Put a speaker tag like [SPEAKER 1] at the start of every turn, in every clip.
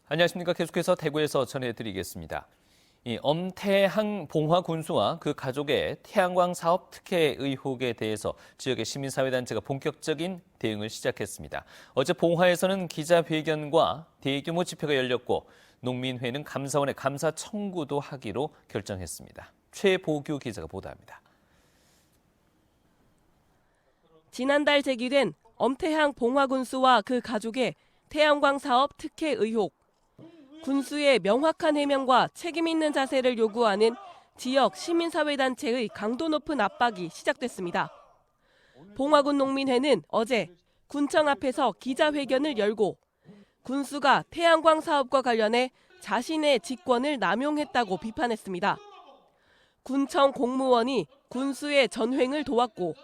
[SPEAKER 1] 안녕하십니까. 계속해서 대구에서 전해드리겠습니다. 이 엄태항 봉화 군수와 그 가족의 태양광 사업 특혜 의혹에 대해서 지역의 시민사회단체가 본격적인 대응을 시작했습니다. 어제 봉화에서는 기자회견과 대규모 집회가 열렸고 농민회는 감사원에 감사 청구도 하기로 결정했습니다. 최보규 기자가 보도합니다.
[SPEAKER 2] 지난달 제기된 엄태항 봉화 군수와 그 가족의 태양광 사업 특혜 의혹. 군수의 명확한 해명과 책임 있는 자세를 요구하는 지역 시민사회단체의 강도 높은 압박이 시작됐습니다. 봉화군 농민회는 어제 군청 앞에서 기자회견을 열고 군수가 태양광 사업과 관련해 자신의 직권을 남용했다고 비판했습니다. 군청 공무원이 군수의 전횡을 도왔고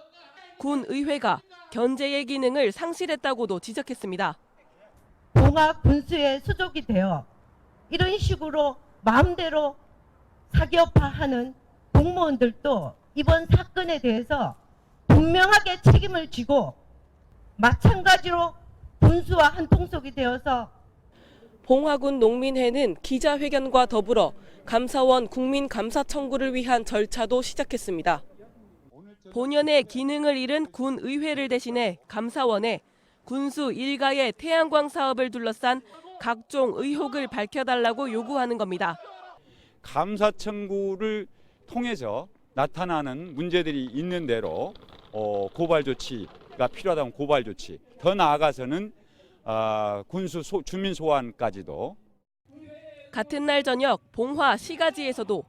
[SPEAKER 2] 군의회가 견제의 기능을 상실했다고도 지적했습니다.
[SPEAKER 3] 봉화 군수의 수족이 되어 이런 식으로 마음대로 사기업화하는 공무원들도 이번 사건에 대해서 분명하게 책임을 지고 마찬가지로 군수와 한통속이 되어서
[SPEAKER 2] 봉화군 농민회는 기자회견과 더불어 감사원 국민감사 청구를 위한 절차도 시작했습니다. 본연의 기능을 잃은 군의회를 대신해 감사원에 군수 일가의 태양광 사업을 둘러싼 각종 의혹을 밝혀달라고 요구하는 겁니다.
[SPEAKER 4] 감사 청구를 통해서 나타나는 문제들이 있는 대로 고발 조치가 필요하다면 고발 조치, 더 나아가서는 군수 주민 소환까지도.
[SPEAKER 2] 같은 날 저녁 봉화 시가지에서도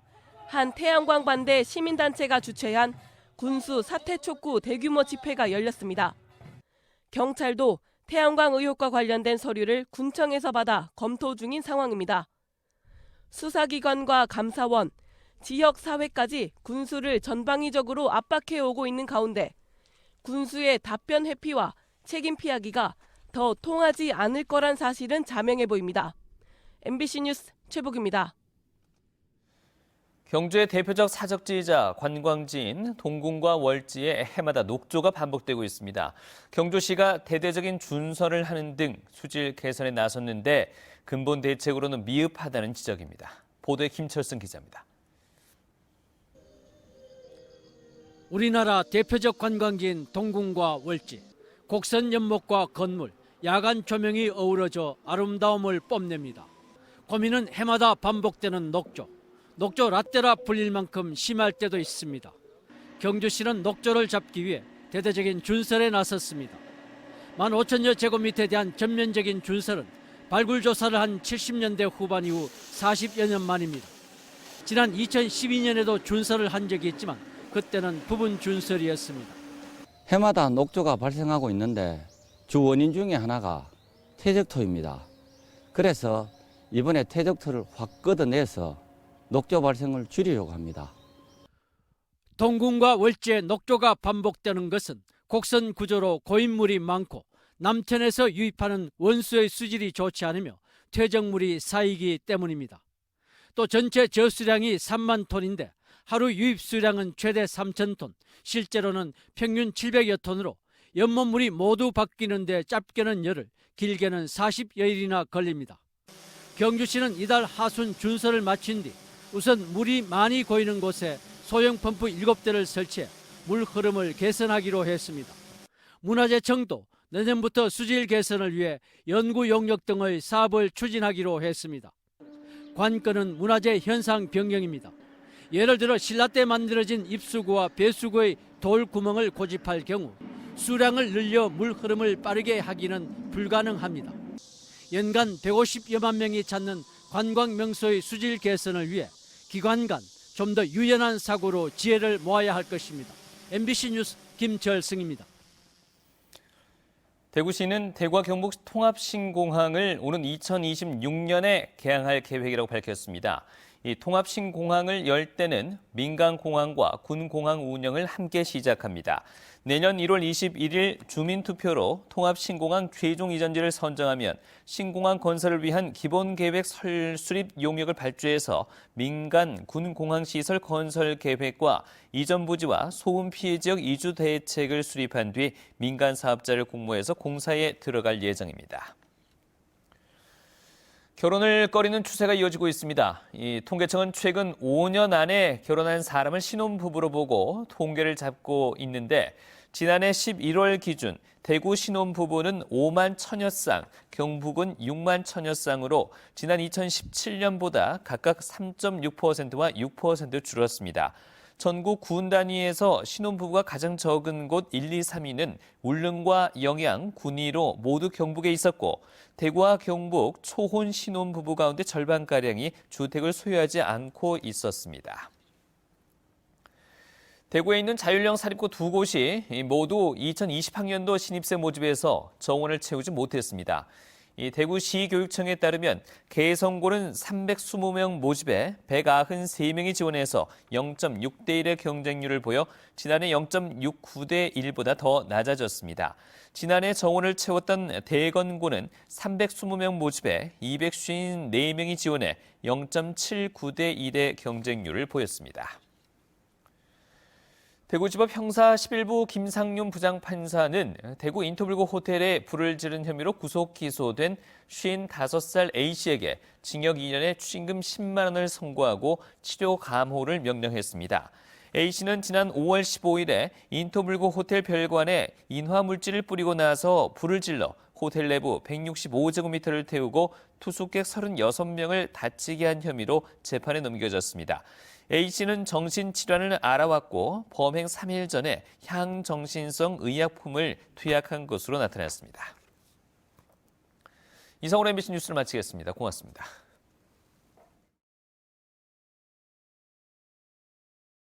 [SPEAKER 2] 한 태양광 반대 시민단체가 주최한 군수 사퇴 촉구 대규모 집회가 열렸습니다. 경찰도 태양광 의혹과 관련된 서류를 군청에서 받아 검토 중인 상황입니다. 수사기관과 감사원, 지역사회까지 군수를 전방위적으로 압박해오고 있는 가운데 군수의 답변 회피와 책임 피하기가 더 통하지 않을 거란 사실은 자명해 보입니다. MBC 뉴스 최복입니다.
[SPEAKER 1] 경주의 대표적 사적지이자 관광지인 동궁과 월지에 해마다 녹조가 반복되고 있습니다. 경주시가 대대적인 준설을 하는 등 수질 개선에 나섰는데 근본 대책으로는 미흡하다는 지적입니다. 보도에 김철승 기자입니다.
[SPEAKER 5] 우리나라 대표적 관광지인 동궁과 월지, 곡선 연못과 건물, 야간 조명이 어우러져 아름다움을 뽐냅니다. 고민은 해마다 반복되는 녹조. 녹조 라떼라 불릴 만큼 심할 때도 있습니다. 경주시는 녹조를 잡기 위해 대대적인 준설에 나섰습니다. 15,000여 제곱미터에 대한 전면적인 준설은 발굴 조사를 한 70년대 후반 이후 40여 년 만입니다. 지난 2012년에도 준설을 한 적이 있지만 그때는 부분 준설이었습니다.
[SPEAKER 6] 해마다 녹조가 발생하고 있는데 주 원인 중에 하나가 퇴적토입니다. 그래서 이번에 퇴적토를 확 걷어내서 녹조 발생을 줄이려고 합니다.
[SPEAKER 5] 동궁과 월지에 녹조가 반복되는 것은 곡선 구조로 고인물이 많고 남천에서 유입하는 원수의 수질이 좋지 않으며 퇴적물이 쌓이기 때문입니다. 또 전체 저수량이 3만 톤인데 하루 유입 수량은 최대 3,000톤, 실제로는 평균 700여 톤으로 연못물이 모두 바뀌는데 짧게는 열흘, 길게는 40여일이나 걸립니다. 경주시는 이달 하순 준설을 마친 뒤 우선 물이 많이 고이는 곳에 소형 펌프 7대를 설치해 물 흐름을 개선하기로 했습니다. 문화재청도 내년부터 수질 개선을 위해 연구 용역 등의 사업을 추진하기로 했습니다. 관건은 문화재 현상 변경입니다. 예를 들어 신라 때 만들어진 입수구와 배수구의 돌 구멍을 고집할 경우 수량을 늘려 물 흐름을 빠르게 하기는 불가능합니다. 연간 150여만 명이 찾는 관광 명소의 수질 개선을 위해 기관 간 좀 더 유연한 사고로 지혜를 모아야 할 것입니다. MBC 뉴스 김철승입니다.
[SPEAKER 1] 대구시는 대구와 경북 통합신공항을 오는 2026년에 개항할 계획이라고 밝혔습니다. 이 통합신공항을 열 때는 민간공항과 군공항 운영을 함께 시작합니다. 내년 1월 21일 주민투표로 통합신공항 최종 이전지를 선정하면 신공항 건설을 위한 기본계획 설수립 용역을 발주해서 민간 군공항 시설 건설 계획과 이전 부지와 소음 피해 지역 이주 대책을 수립한 뒤 민간 사업자를 공모해서 공사에 들어갈 예정입니다. 결혼을 꺼리는 추세가 이어지고 있습니다. 이 통계청은 최근 5년 안에 결혼한 사람을 신혼부부로 보고 통계를 잡고 있는데 지난해 11월 기준 대구 신혼부부는 5만 1천여 쌍, 경북은 6만 1천여 쌍으로 지난 2017년보다 각각 3.6%와 6% 줄었습니다. 전국 군 단위에서 신혼부부가 가장 적은 곳 1, 2, 3위는 울릉과 영양, 군위로 모두 경북에 있었고 대구와 경북 초혼 신혼부부 가운데 절반가량이 주택을 소유하지 않고 있었습니다. 대구에 있는 자율형 사립고 두 곳이 모두 2020학년도 신입생 모집에서 정원을 채우지 못했습니다. 이 대구시교육청에 따르면 개성고는 320명 모집에 193명이 지원해서 0.6대 1의 경쟁률을 보여 지난해 0.69대 1보다 더 낮아졌습니다. 지난해 정원을 채웠던 대건고는 320명 모집에 254명이 지원해 0.79대 1의 경쟁률을 보였습니다. 대구지법 형사 11부 김상윤 부장판사는 대구 인터블고 호텔에 불을 지른 혐의로 구속 기소된 55살 A씨에게 징역 2년에 추징금 10만 원을 선고하고 치료 감호를 명령했습니다. A씨는 지난 5월 15일에 인터블고 호텔 별관에 인화물질을 뿌리고 나서 불을 질러 호텔 내부 165제곱미터를 태우고 투숙객 36명을 다치게 한 혐의로 재판에 넘겨졌습니다. A씨는 정신질환을 알아왔고 범행 3일 전에 향정신성 의약품을 투약한 것으로 나타났습니다. 이상으로 MBC 뉴스를 마치겠습니다. 고맙습니다.